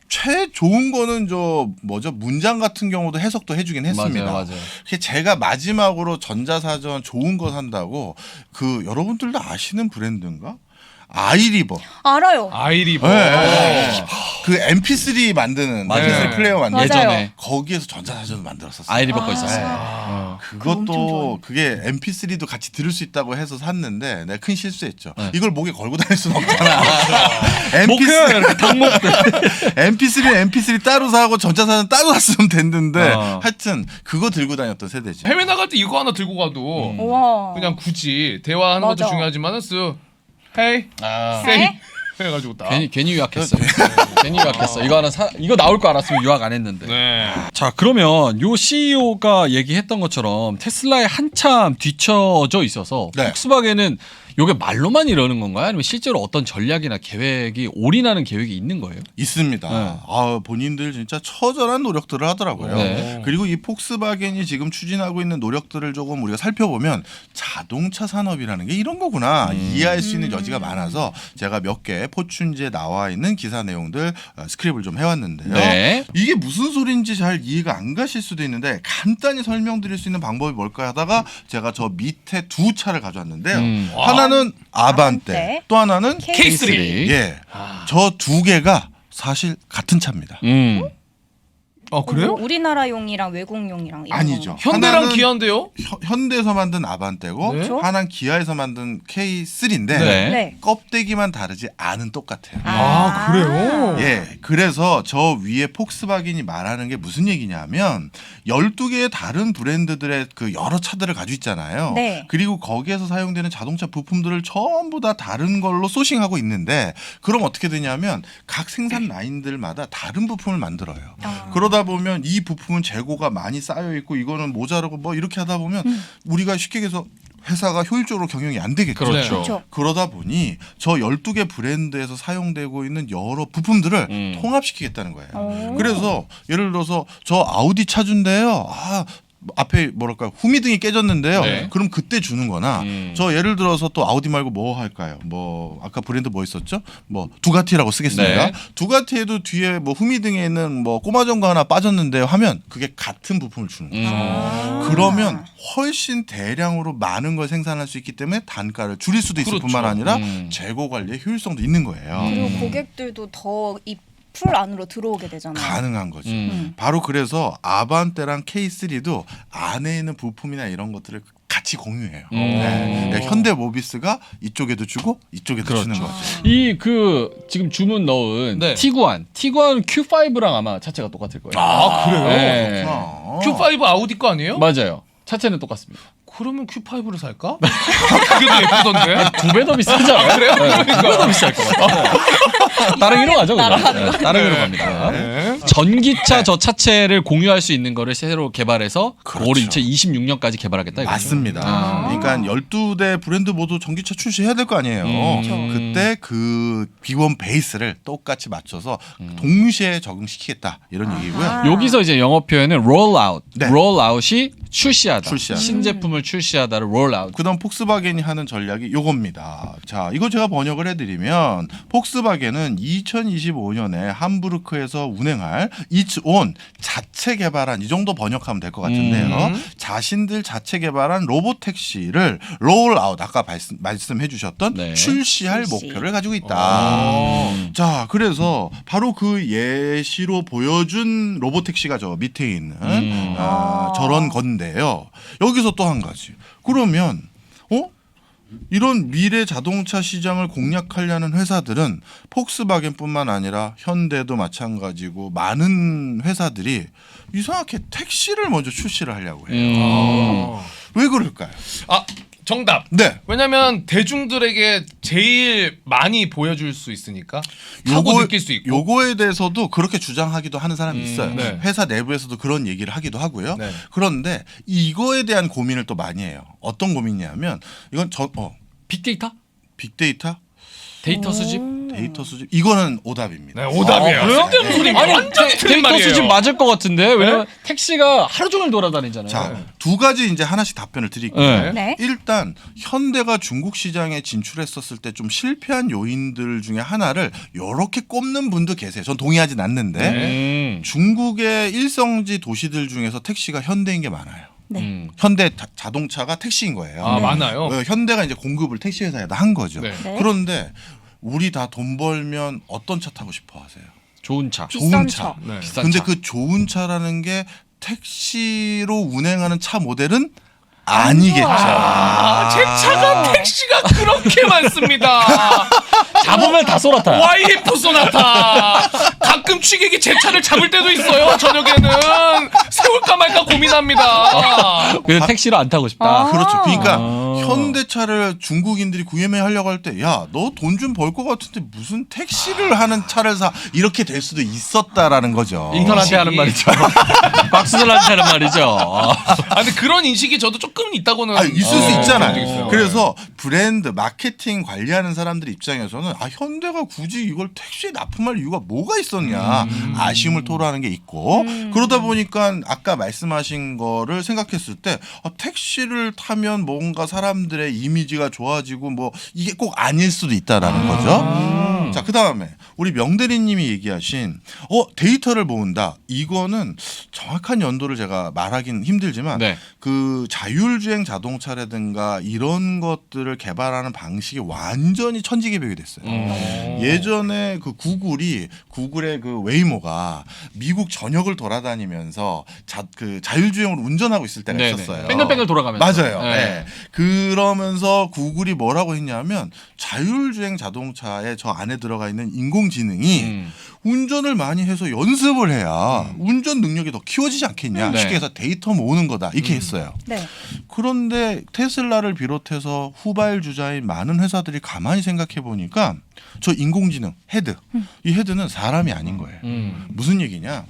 최 좋은 거는 저 뭐죠? 문장 같은 경우도 해석도 해주긴 했습니다. 맞아요. 그게 제가 마지막으로 전자사전 좋은 거 산다고 그 여러분들도 아시는 브랜드인가? 아이리버. 알아요. 아이리버. 네. 그 MP3 만드는 맞아요. MP3 플레이어 만드는 맞아요. 예전에 거기에서 전자사전을 만들었었어요. 아이리버 거 아. 있었어요. 엄청 그것도 좋아요. 그게 MP3도 같이 들을 수 있다고 해서 샀는데 내가 큰 실수했죠. 네. 이걸 목에 걸고 다닐 수는 없잖아. 목표야 이렇게 닭목들. MP3 따로 사고 전자사전 따로 샀으면 됐는데 어. 하여튼 그거 들고 다녔던 세대지. 해외 나갈 때 이거 하나 들고 가도 와. 그냥 굳이 대화하는 것도 맞아. 중요하지만은 헤이 아, 세이 해가지고 딱. 괜히 유학했어. 괜히 유학했어. 이거 하나 이거 나올 거 알았으면 유학 안 했는데. 네. 자, 그러면 요 CEO가 얘기했던 것처럼 테슬라에 한참 뒤처져 있어서 네. 폭스바겐은 요게 말로만 이러는 건가요? 아니면 실제로 어떤 전략이나 계획이 올인하는 계획이 있는 거예요? 있습니다. 네. 아, 본인들 진짜 처절한 노력들을 하더라고요. 네. 그리고 이 폭스바겐이 지금 추진하고 있는 노력들을 조금 우리가 살펴보면 자동차 산업이라는 게 이런 거구나 이해할 수 있는 여지가 많아서 제가 몇 개 포춘지에 나와 있는 기사 내용들 스크립을 좀 해왔는데요. 네. 이게 무슨 소리인지 잘 이해가 안 가실 수도 있는데 간단히 설명드릴 수 있는 방법이 뭘까 하다가 제가 저 밑에 두 차를 가져왔는데요. 하나는 아반떼, 아반떼. 또 하나는 K3. 예, 저 두 개가 사실 같은 차입니다. 아 그래요? 우리나라용이랑 외국용이랑 이런 아니죠. 현대랑 하나는 기아인데요? 현대에서 만든 아반떼고 네. 하나는 기아에서 만든 K3인데 네. 네. 껍데기만 다르지 않은 똑같아요. 아, 그래요? 예, 그래서 저 위에 폭스바겐이 말하는 게 무슨 얘기냐면 12개의 다른 브랜드들의 그 여러 차들을 가지고 있잖아요. 네. 그리고 거기에서 사용되는 자동차 부품들을 전부 다 다른 걸로 소싱하고 있는데 그럼 어떻게 되냐면 각 생산 라인들마다 다른 부품을 만들어요. 그러다 그러다 보면 이 부품은 재고가 많이 쌓여 있고 이거는 모자라고 뭐 이렇게 하다 보면 우리가 쉽게 얘기해서 회사가 효율적으로 경영이 안 되겠죠. 그렇죠. 그렇죠. 그러다 보니 저 12개 브랜드에서 사용되고 있는 여러 부품들을 통합시키겠다는 거예요. 그래서 예를 들어서 저 아우디 차준대요. 앞에 뭐랄까 후미등이 깨졌는데요. 네. 그럼 그때 주는 거나 저 예를 들어서 또 아우디 말고 뭐 할까요? 뭐 아까 브랜드 뭐 있었죠? 뭐 두가티라고 쓰겠습니다. 네. 두가티에도 뒤에 뭐 후미등에 있는 뭐 꼬마정거 하나 빠졌는데요 하면 그게 같은 부품을 주는 거예요. 그러면 훨씬 대량으로 많은 걸 생산할 수 있기 때문에 단가를 줄일 수도 있을 그렇죠. 뿐만 아니라 재고 관리의 효율성도 있는 거예요. 그리고 고객들도 더 이 풀 안으로 들어오게 되잖아요. 가능한 거죠. 바로 그래서 아반떼랑 K3도 안에 있는 부품이나 이런 것들을 같이 공유해요. 네. 그러니까 현대모비스가 이쪽에도 주고 이쪽에도 주는 거죠. 이 지금 주문 넣은 네. 티구안 Q5랑 아마 차체가 똑같을 거예요. 아 그래요? 네. Q5 아우디 거 아니에요? 맞아요. 차체는 똑같습니다. 그러면 Q5를 살까? 그게 더 예쁘던데. 2배 더 비싸잖아요. 그래요? 네, 2배 더 비쌀 것 같아요. 다른 기로 가죠. 그냥. 네, 다른 기로 갑니다. 네. 전기차 저 차체를 공유할 수 있는 거를 새로 개발해서 그렇죠. 올 2026년까지 개발하겠다. 이거죠. 맞습니다. 그러니까 12대 브랜드 모두 전기차 출시해야 될 거 아니에요. 그때 그 기본 베이스를 똑같이 맞춰서 동시에 적응시키겠다 이런 얘기고요. 여기서 이제 영어 표현은 rollout. 네. rollout이 출시하다. 출시하다. 신제품을 출시하다를 rollout. 그다음 폭스바겐이 하는 전략이 요겁니다. 자, 이거 제가 번역을 해드리면 폭스바겐은 2025년에 함부르크에서 운행할 Its Own 자체 개발한 이 정도 번역하면 될 것 같은데요. 자신들 자체 개발한 로봇 택시를 롤아웃 아까 말씀해주셨던 네. 출시할 출시. 목표를 가지고 있다. 자, 그래서 바로 그 예시로 보여준 로봇 택시가 저 밑에 있는 저런 건데요. 여기서 또 한 가지. 그러면 이런 미래 자동차 시장을 공략하려는 회사들은 폭스바겐뿐만 아니라 현대도 마찬가지고 많은 회사들이 이상하게 택시를 먼저 출시를 하려고 해요. 왜 그럴까요? 아 정답. 네. 왜냐면 대중들에게 제일 많이 보여줄 수 있으니까 타고 느낄 수 있고. 요거에 대해서도 그렇게 주장하기도 하는 사람이 있어요. 네. 회사 내부에서도 그런 얘기를 하기도 하고요. 네. 그런데 이거에 대한 고민을 또 많이 해요. 어떤 고민이냐면 이건 빅데이터? 빅데이터, 데이터 수집? 데이터 수집 이거는 오답입니다. 네, 오답이에요. 그래요? 쓸데없는 소리. 아니 완전히 틀린 데이터 말이에요. 수집 맞을 것 같은데 왜냐면 택시가 하루 종일 돌아다니잖아요. 자, 두 가지 이제 하나씩 답변을 드릴게요. 네. 네. 일단 현대가 중국 시장에 진출했었을 때 좀 실패한 요인들 중에 하나를 이렇게 꼽는 분도 계세요. 전 동의하진 않는데 중국의 일성지 도시들 중에서 택시가 현대인 게 많아요. 현대 자동차가 택시인 거예요. 아 많아요. 현대가 이제 공급을 택시 회사에다 한 거죠. 네. 네. 그런데 우리 다 돈 벌면 어떤 차 타고 싶어 하세요? 좋은 차. 비싼 좋은 차. 차. 네. 비싼 근데 차. 그 좋은 차라는 게 택시로 운행하는 차 모델은 아니겠죠. 제 차가 택시가 그렇게 많습니다. 잡으면 다 쏘라타. YF 소나타. 가끔 취객이 제 차를 잡을 때도 있어요. 저녁에는 세울까 말까 고민합니다. 그래서 택시로 안 타고 싶다. 그렇죠. 그러니까 아. 현대차를 중국인들이 구매하려고 할 때 야, 너 돈 좀 벌 것 같은데 무슨 택시를 하는 차를 사 이렇게 될 수도 있었다라는 거죠. 인턴한테 하는 말이죠. 박수들한테 하는 말이죠. 아 근데 그런 인식이 저도 조금은 있다고는 있을 수 적도 있잖아요. 있어요. 그래서 브랜드 마케팅 관리하는 사람들 입장에서는 현대가 굳이 이걸 택시에 납품할 이유가 뭐가 있었냐 아쉬움을 토로하는 게 있고 그러다 보니까 아까 말씀하신 거를 생각했을 때 택시를 타면 뭔가 사람들의 이미지가 좋아지고 뭐 이게 꼭 아닐 수도 있다라는 거죠. 자, 그다음에 우리 명대리님이 얘기하신 데이터를 모은다. 이거는 정확한 연도를 제가 말하긴 힘들지만 네. 그 자율주행 자동차라든가 이런 것들을 개발하는 방식이 완전히 천지개벽이 됐어요. 예전에 그 구글의 그 웨이모가 미국 전역을 돌아다니면서 그 자율주행으로 운전하고 있을 때가 네네. 있었어요. 뺑글뺑글 돌아가면서. 맞아요. 네. 네. 그러면서 구글이 뭐라고 했냐면 자율주행 자동차에 저 안에 들어가 있는 인공지능이 운전을 많이 해서 연습을 해야 운전 능력이 더 키워지지 않겠냐. 네. 쉽게 해서 데이터 모으는 거다. 이렇게 했어요. 네. 그런데 테슬라를 비롯해서 후발주자인 많은 회사들이 가만히 생각해 보니까 저 인공지능 헤드, 이 헤드는 사람이 아닌 거예요. 무슨 얘기냐?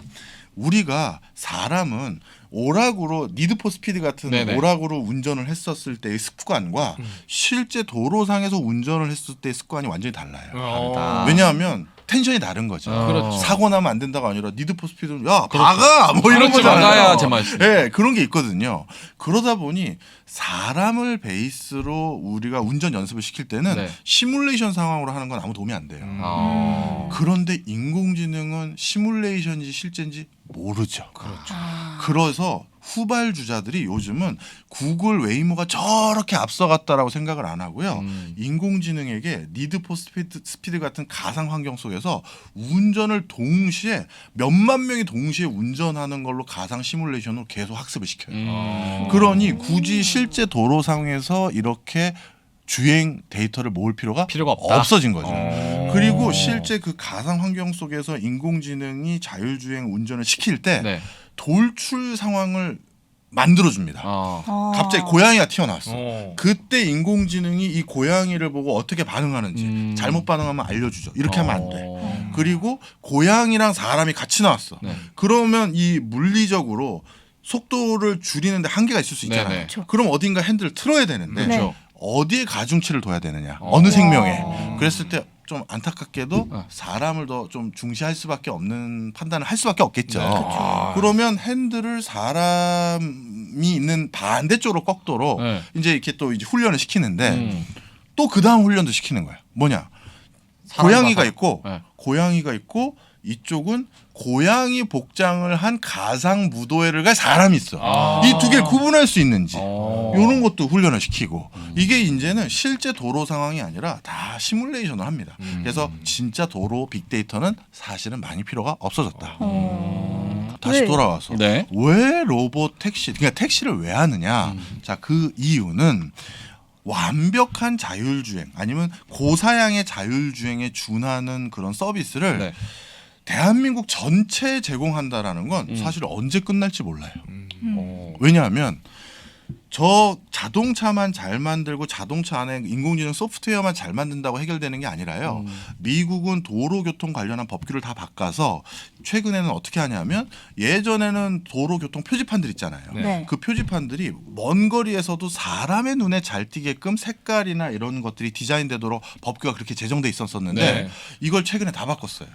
우리가 사람은 오락으로 니드포 스피드 같은 네네. 오락으로 운전을 했었을 때의 습관과 실제 도로상에서 운전을 했을 때의 습관이 완전히 달라요. 어. 왜냐하면 텐션이 다른 거죠. 그렇죠. 사고 나면 안 된다가 아니라 니드포 스피드는 야 박아 뭐 이런 그렇지, 거잖아요. 막아야 제맛이지. 네, 그런 게 있거든요. 그러다 보니 사람을 베이스로 우리가 운전 연습을 시킬 때는 네. 시뮬레이션 상황으로 하는 건 아무 도움이 안 돼요. 그런데 인공지능은 시뮬레이션인지 실제인지 모르죠. 그렇죠. 그래서 후발주자들이 요즘은 구글 웨이모가 저렇게 앞서갔다라고 생각을 안 하고요. 인공지능에게 니드포 스피드 같은 가상 환경 속에서 운전을 동시에 몇만 명이 동시에 운전하는 걸로 가상 시뮬레이션으로 계속 학습을 시켜요. 그러니 굳이 실제 도로 상에서 이렇게 주행 데이터를 모을 필요가 없다. 없어진 거죠. 그리고 실제 그 가상 환경 속에서 인공지능이 자율주행 운전을 시킬 때 네. 돌출 상황을 만들어줍니다. 갑자기 고양이가 튀어나왔어. 그때 인공지능이 이 고양이를 보고 어떻게 반응하는지 잘못 반응하면 알려주죠. 이렇게 하면 안 돼. 그리고 고양이랑 사람이 같이 나왔어. 네. 그러면 이 물리적으로 속도를 줄이는데 한계가 있을 수 있잖아요. 네네. 그럼 어딘가 핸들을 틀어야 되는데 그렇죠. 어디에 가중치를 둬야 되느냐. 어느 생명에. 그랬을 때 좀 안타깝게도 사람을 더 좀 중시할 수밖에 없는 판단을 할 수밖에 없겠죠. 그러면 핸들을 사람이 있는 반대쪽으로 꺾도록 네. 이제 이렇게 또 이제 훈련을 시키는데 또 그 다음 훈련도 시키는 거야. 뭐냐? 고양이가 있고 네. 고양이가 있고 이쪽은 고양이 복장을 한 가상 무도회를 갈 사람이 있어. 이 두 개를 구분할 수 있는지 이런 것도 훈련을 시키고 이게 이제는 실제 도로 상황이 아니라 다 시뮬레이션을 합니다. 그래서 진짜 도로 빅데이터는 사실은 많이 필요가 없어졌다. 다시 왜? 돌아와서 네. 왜 로봇 택시 그러니까 택시를 왜 하느냐? 자, 그 이유는 완벽한 자율주행 아니면 고사양의 자율주행에 준하는 그런 서비스를 네. 대한민국 전체에 제공한다라는 건 사실 언제 끝날지 몰라요. 왜냐하면 저 자동차만 잘 만들고 자동차 안에 인공지능 소프트웨어만 잘 만든다고 해결되는 게 아니라요. 미국은 도로교통 관련한 법규를 다 바꿔서 최근에는 어떻게 하냐면 예전에는 도로교통 표지판들 있잖아요. 네. 그 표지판들이 먼 거리에서도 사람의 눈에 잘 띄게끔 색깔이나 이런 것들이 디자인되도록 법규가 그렇게 제정돼 있었었는데 네. 이걸 최근에 다 바꿨어요.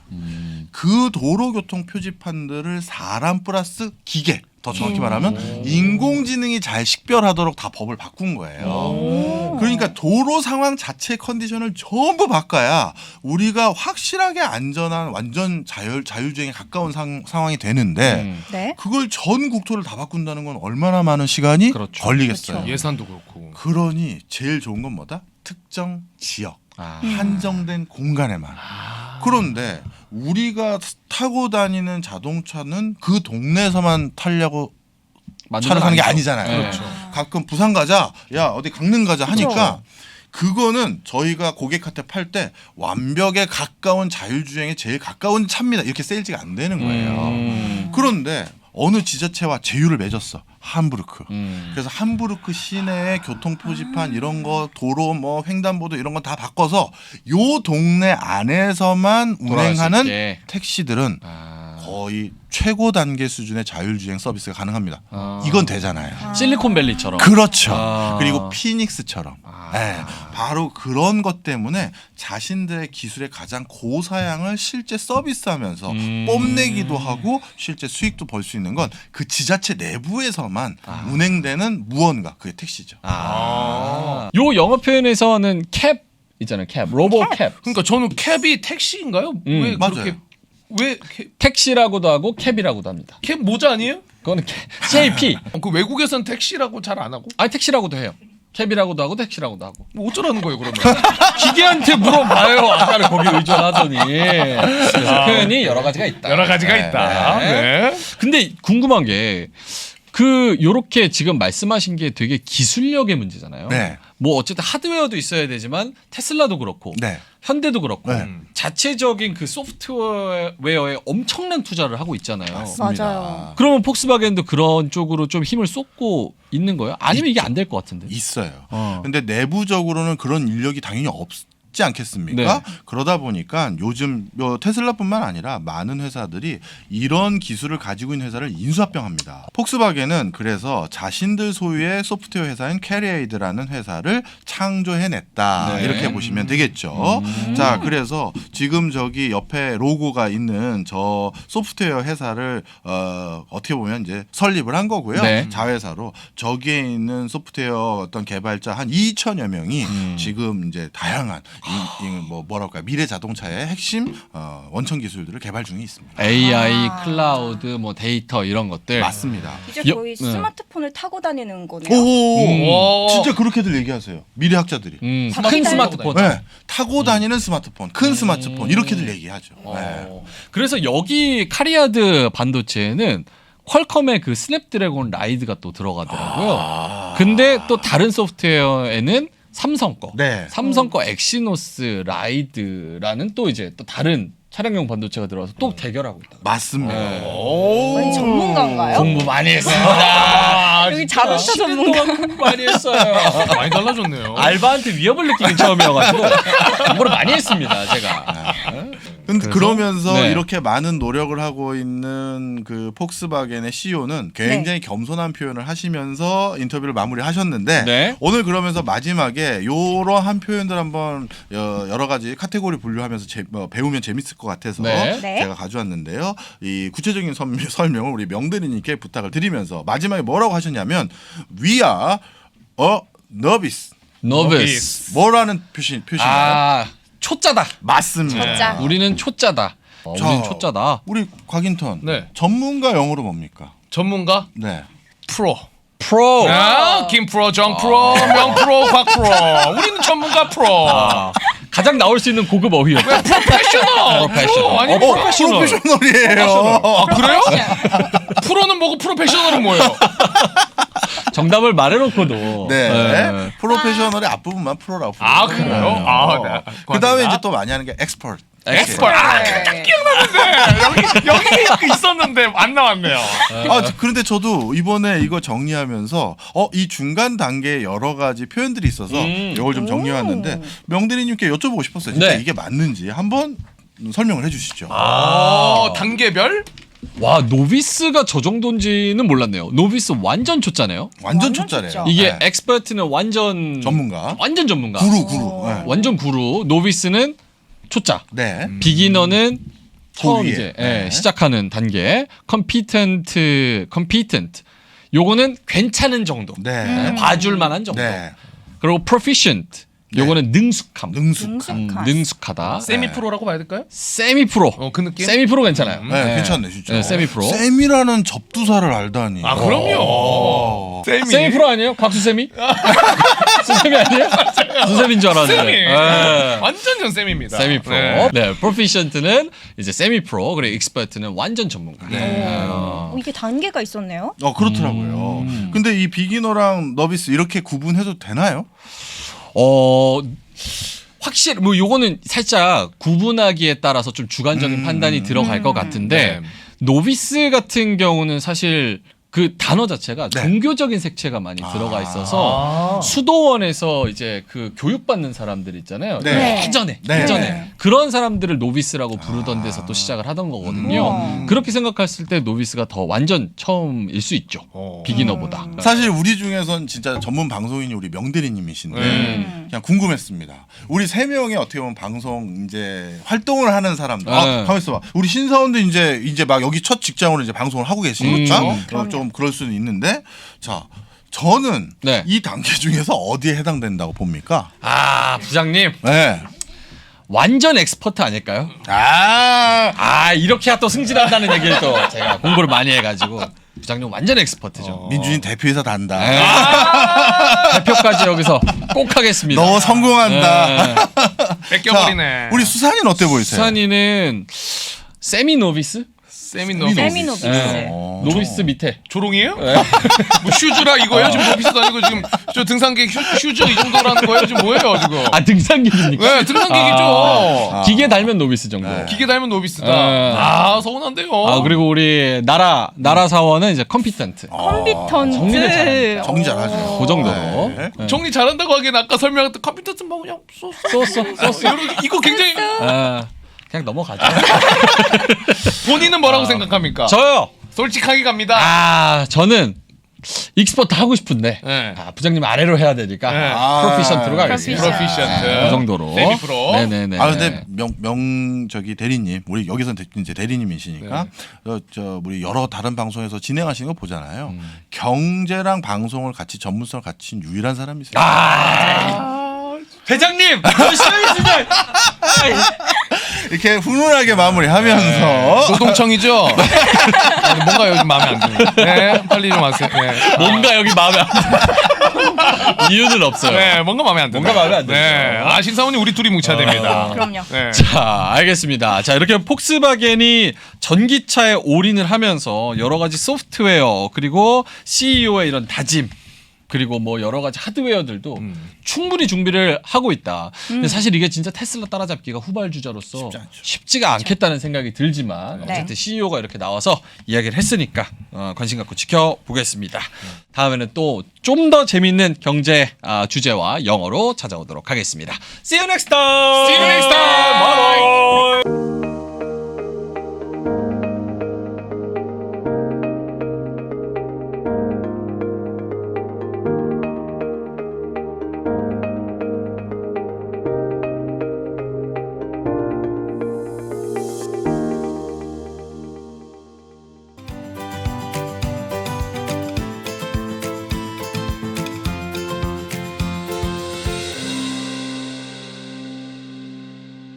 그 도로교통 표지판들을 사람 플러스 기계 더 정확히 말하면 인공지능이 잘 식별하도록 다 법을 바꾼 거예요. 그러니까 도로 상황 자체 컨디션을 전부 바꿔야 우리가 확실하게 안전한 완전 자율주행에 가까운 상황이 되는데 네. 그걸 전 국토를 다 바꾼다는 건 얼마나 많은 시간이 그렇죠. 걸리겠어요. 그렇죠. 예산도 그렇고. 그러니 제일 좋은 건 뭐다? 특정 지역. 한정된 공간에만. 그런데 우리가 타고 다니는 자동차는 그 동네에서만 타려고 차를 사는 게 아니잖아요. 그렇죠. 가끔 부산 가자, 야 어디 강릉 가자 하니까 그렇죠. 그거는 저희가 고객한테 팔 때 완벽에 가까운 자율주행에 제일 가까운 차입니다. 이렇게 세일즈가 안 되는 거예요. 그런데 어느 지자체와 제휴를 맺었어. 함부르크. 그래서 함부르크 시내의 교통 표지판 이런 거 도로 뭐 횡단보도 이런 거 다 바꿔서 요 동네 안에서만 돌아갈 수 운행하는 있게. 택시들은 거의 최고 단계 수준의 자율주행 서비스가 가능합니다. 이건 되잖아요. 실리콘밸리처럼. 그렇죠. 그리고 피닉스처럼. 네, 바로 그런 것 때문에 자신들의 기술의 가장 고사양을 실제 서비스하면서 뽐내기도 하고 실제 수익도 벌 수 있는 건 그 지자체 내부에서만 운행되는 무언가 그게 택시죠. 요 영어 표현에서는 캡 있잖아요. 캡. 로봇 캡. 그러니까 저는 캡이 택시인가요? 왜 맞아요. 그렇게 왜 택시라고도 하고 캡이라고도 합니다. 캡 모자 아니에요? 그거는 JP. 그 외국에서는 택시라고 잘 안 하고 아니 택시라고도 해요. 캡이라고도 하고 택시라고도 하고. 뭐 어쩌라는 거예요 그러면? 기계한테 물어봐요. 아까는 거기 의존하더니. 그래서 표현이 여러 가지가 있다. 여러 가지가 있다. 네. 근데 궁금한 게 요렇게 지금 말씀하신 게 되게 기술력의 문제잖아요. 네. 뭐 어쨌든 하드웨어도 있어야 되지만 테슬라도 그렇고 네. 현대도 그렇고 네. 자체적인 그 소프트웨어에 엄청난 투자를 하고 있잖아요. 맞아요. 그러면 폭스바겐도 그런 쪽으로 좀 힘을 쏟고 있는 거예요? 아니면 이게 안 될 것 같은데. 있어요. 근데 내부적으로는 그런 인력이 당연히 쉽지 않겠습니까? 네. 그러다 보니까 요즘 테슬라뿐만 아니라 많은 회사들이 이런 기술을 가지고 있는 회사를 인수합병합니다. 폭스바겐은 그래서 자신들 소유의 소프트웨어 회사인 캐리에이드라는 회사를 창조해냈다. 네. 이렇게 보시면 되겠죠. 자, 그래서 지금 저기 옆에 로고가 있는 저 소프트웨어 회사를 어떻게 보면 이제 설립을 한 거고요. 네. 자회사로 저기에 있는 소프트웨어 어떤 개발자 한 2천여 명이 지금 이제 다양한 뭐랄까 미래 자동차의 핵심 원천 기술들을 개발 중에 있습니다. AI, 클라우드, 뭐 데이터 이런 것들. 맞습니다. 이제 여- 거의 네. 스마트폰을 타고 다니는 거네요. 오, 진짜 그렇게들 얘기하세요. 미래학자들이. 큰 스마트폰. 스마트폰. 네, 타고 다니는 스마트폰, 큰 스마트폰 이렇게들 얘기하죠. 네. 그래서 여기 카리아드 반도체에는 퀄컴의 그 스냅드래곤 라이드가 또 들어가더라고요. 근데 또 다른 소프트웨어에는 삼성 거. 네. 삼성 거 엑시노스 라이드라는 또 이제 또 다른 차량용 반도체가 들어와서 또 대결하고 있다. 맞습니다. 웬 전문가인가요? 공부 많이 했습니다. 여기 자동차 전문가. 공부 많이 했어요. 많이 달라졌네요. 알바한테 위협을 느끼긴 처음이어가지고 공부를 많이 했습니다. 제가. 근데 그래서? 그러면서 네. 이렇게 많은 노력을 하고 있는 그 폭스바겐의 CEO는 굉장히 겸손한 표현을 하시면서 인터뷰를 마무리하셨는데 네. 오늘 그러면서 마지막에 이러한 표현들 한번 여러 가지 카테고리 분류하면서 배우면 재밌을 것 같아서 네. 네. 제가 가져왔는데요. 이 구체적인 설명을 우리 명대리님께 부탁을 드리면서 마지막에 뭐라고 하셨냐면 We are a novice. 노비스. 뭐라는 표시인가요? 아 초짜다. 맞습니다. 초짜. 우리는 초짜다. 우리는 초짜다. 우리 곽인턴 네. 전문가 영어로 뭡니까? 전문가 네. 프로. 프로. 김 프로, 정 프로, 명 프로, 곽 프로. 우리는 전문가 프로. 가장 나올 수 있는 고급 어휘였다. 프로페셔널. 프로 아니 프로페셔널. 프로페셔널이에요. 아 그래요? 프로는 뭐고 프로페셔널은 뭐예요? 정답을 말해놓고도. 네. 프로페셔널의 앞부분만 프로라고 부르죠. 아 그래요? 아 네. 그다음에 이제 또 많이 하는 게 엑스퍼트. 엑스퍼트. 아 네. 기억나는데 여기 있었는데 안 나왔네요. 그런데 저도 이번에 이거 정리하면서 이 중간 단계에 여러 가지 표현들이 있어서 이걸 좀 정리해왔는데 명대리님께 여쭤보고 싶었어요. 진짜 네. 이게 맞는지 한번 설명을 해주시죠. 단계별? 와 노비스가 저 정도인지는 몰랐네요. 노비스 완전 초짜네요. 완전 완전 초짜래요. 초짜. 이게 네. 엑스퍼트는 완전 전문가. 완전 전문가. 구루. 네. 완전 구루. 노비스는 초짜. 네. 비기너는 처음 위에. 이제 네. 시작하는 단계. 컴피턴트. 요거는 괜찮은 정도. 네. 봐줄 만한 정도. 네. 그리고 proficient. 요거는 능숙함. 능숙한. 능숙하다. 세미 프로라고 봐야 될까요? 세미 프로. 그 느낌? 세미 프로 괜찮아요. 네, 괜찮네 진짜. 네, 세미 프로. 셈이라는 접두사를 알다니. 아 그럼요. 세미 프로 아니에요? 곽수 세미? 수세미 아니에요? 수세미인 줄 알았는데. 세미. 네. 완전 전 셈입니다. 세미 프로. 네. 네, proficient는 이제 세미 프로, 그리고 expert는 완전 전문가. 이게 단계가 있었네요. 그렇더라고요. 근데 이 비기너랑 너비스 이렇게 구분해도 되나요? 확실히 뭐 요거는 살짝 구분하기에 따라서 좀 주관적인 판단이 들어갈 것 같은데 네. 노비스 같은 경우는 사실 그 단어 자체가 네. 종교적인 색채가 많이 들어가 있어서 수도원에서 이제 그 교육받는 사람들 있잖아요. 네. 예전에 네. 예전에 그런 사람들을 노비스라고 부르던 데서 또 시작을 하던 거거든요. 그렇게 생각했을 때 노비스가 더 완전 처음일 수 있죠. 비기너보다. 사실 우리 중에선 진짜 전문 방송인이 우리 명대리님이신데 그냥 궁금했습니다. 우리 세 명의 어떻게 보면 방송 이제 활동을 하는 사람들. 가만 있어봐. 우리 신사원도 이제 막 여기 첫 직장으로 이제 방송을 하고 계시니까 좀 그럴 수는 있는데 자. 저는 네. 이 단계 중에서 어디에 해당된다고 봅니까? 부장님 네. 완전 엑스퍼트 아닐까요? 이렇게 또 승진한다는 얘기를 또 제가 공부를 많이 해가지고 부장님 완전 엑스퍼트죠. 민준이 대표이사 단다. 대표까지 여기서 꼭 하겠습니다. 너 성공한다. 뺏겨버리네. 우리 수산이는 어때 보이세요? 수산이는 세미 노비스? 세미노비스. 세미노비스. 네. 어. 노비스 밑에. 조롱이에요? 뭐 슈즈라 이거예요? 지금 노비스도 아니고 지금 저 등산객 슈즈 이 정도라는 거예요? 지금 뭐예요 지금? 아 등산객입니까? 네, 등산객이죠. 기계 달면 노비스 정도. 네. 기계 닮은 노비스다. 네. 아 서운한데요. 아 그리고 우리 나라 사원은 이제 컴피턴트. 컴피턴트. 정리를 잘합니다. 정리 잘하죠. 그 정도로. 네. 네. 정리 잘한다고 하기엔 아까 설명했던 컴퓨터 뭐 그냥 썼어. 이거 굉장히 그냥 넘어가죠. 본인은 뭐라고 생각합니까? 저요. 솔직하게 갑니다. 아 저는 익스퍼트 하고 싶은데 네. 부장님 아래로 해야 되니까 네. 프로피션트로 가겠습니다. 프로피션트. 그 정도로. 세미 프로. 네네네. 아 근데 저기 대리님 우리 여기서 이제 대리님이시니까 저 우리 여러 다른 방송에서 진행하시는 거 보잖아요. 경제랑 방송을 같이 전문성을 갖춘 유일한 사람이세요. 회장님 열심히 했습니다. 이렇게 훈훈하게 마무리하면서 노동청이죠? 아니, 뭔가 여기 마음에 안 드네요. 네, 빨리 좀 하세요. 네. 뭔가 여기 마음에 안 들어요. 이유는 없어요. 네, 뭔가 마음에 안 드네요. 뭔가 마음에 안 드네요. 네. 아, 신사원이 우리 둘이 뭉쳐야 됩니다. 그럼요. 네. 자, 알겠습니다. 자, 이렇게 폭스바겐이 전기차에 올인을 하면서 여러 가지 소프트웨어 그리고 CEO의 이런 다짐 그리고 뭐 여러 가지 하드웨어들도 충분히 준비를 하고 있다. 근데 사실 이게 진짜 테슬라 따라잡기가 후발주자로서 쉽지가 않겠다는 생각이 들지만 네. 어쨌든 CEO가 이렇게 나와서 이야기를 했으니까 관심 갖고 지켜보겠습니다. 다음에는 또 좀 더 재밌는 경제 주제와 영어로 찾아오도록 하겠습니다. See you next time. See you next time. Bye bye.